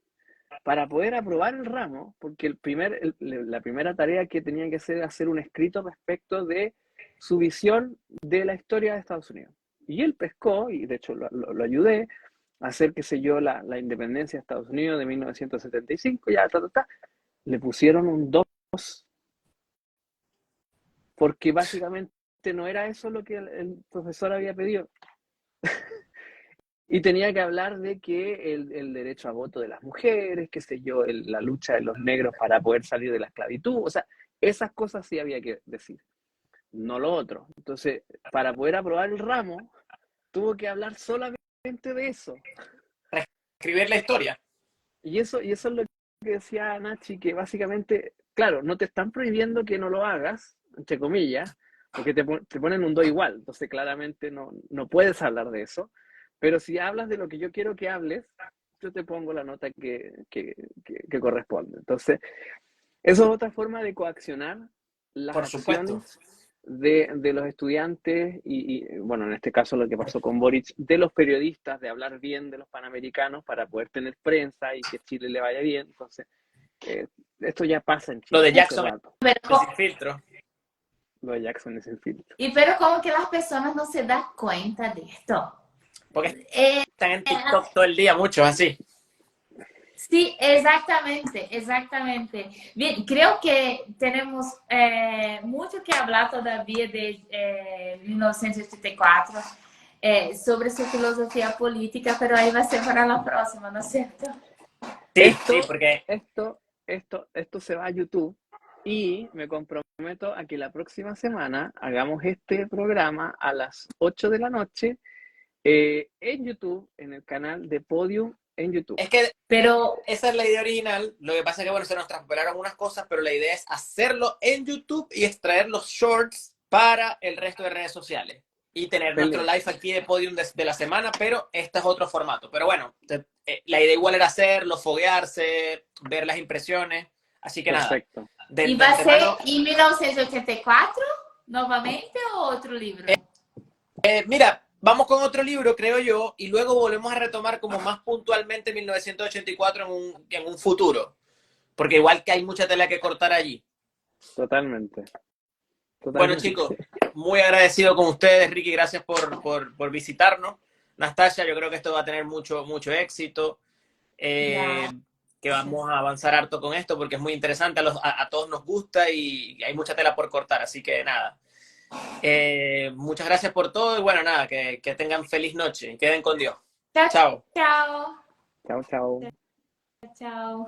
para poder aprobar el ramo, porque la primera tarea que tenía que hacer era hacer un escrito respecto de su visión de la historia de Estados Unidos. Y él pescó, y de hecho lo ayudé, a hacer, qué sé yo, la independencia de Estados Unidos de 1975, ya, le pusieron un 2, porque básicamente no era eso lo que el profesor había pedido. Y tenía que hablar de que el derecho a voto de las mujeres, qué sé yo, la lucha de los negros para poder salir de la esclavitud, o sea, esas cosas sí había que decir, no lo otro. Entonces, para poder aprobar el ramo, tuvo que hablar solamente de eso. Escribir la historia. Y eso es lo que decía Nachi, que básicamente, claro, no te están prohibiendo que no lo hagas, entre comillas, porque te ponen un do igual, entonces claramente no puedes hablar de eso, pero si hablas de lo que yo quiero que hables, yo te pongo la nota que corresponde. Entonces, eso es otra forma de coaccionar las Por supuesto. acciones de los estudiantes y, bueno, en este caso lo que pasó con Boric, de los periodistas, de hablar bien de los panamericanos para poder tener prensa y que Chile le vaya bien. Entonces, esto ya pasa en Chile. Lo de hace Jackson rato. Pero, sin filtro. Lo de Jackson es el filtro. pero como que las personas no se dan cuenta de esto. Porque Eh, están en TikTok todo el día, muchos así. Sí, exactamente. Bien, creo que tenemos mucho que hablar todavía de 1984 sobre su filosofía política, pero ahí va a ser para la próxima, ¿no es cierto? Sí, porque Esto se va a YouTube y me comprometo a que la próxima semana hagamos este programa a las 8 de la noche en YouTube, en el canal de Podium en YouTube. es que Pero esa es la idea original. Lo que pasa es que, bueno, se nos transpolaron unas cosas, pero la idea es hacerlo en YouTube y extraer los shorts para el resto de redes sociales. Y tener nuestro live aquí de Podium de la semana, pero este es otro formato. Pero bueno, la idea igual era hacerlo, foguearse, ver las impresiones. Así que perfecto. nada. ¿y va a ser en 1984 nuevamente o otro libro? Mira, vamos con otro libro, creo yo, y luego volvemos a retomar como más puntualmente 1984 en un futuro. Porque igual que hay mucha tela que cortar allí. Totalmente. Bueno, chicos, muy agradecido con ustedes, Ricky, gracias por visitarnos. Nastasia, yo creo que esto va a tener mucho, mucho éxito. Ya. Que vamos a avanzar harto con esto porque es muy interesante, a todos nos gusta y hay mucha tela por cortar, así que nada. Muchas gracias por todo y bueno, nada, que tengan feliz noche y queden con Dios. Chao, Chao. chao. Chao, chao. Chao.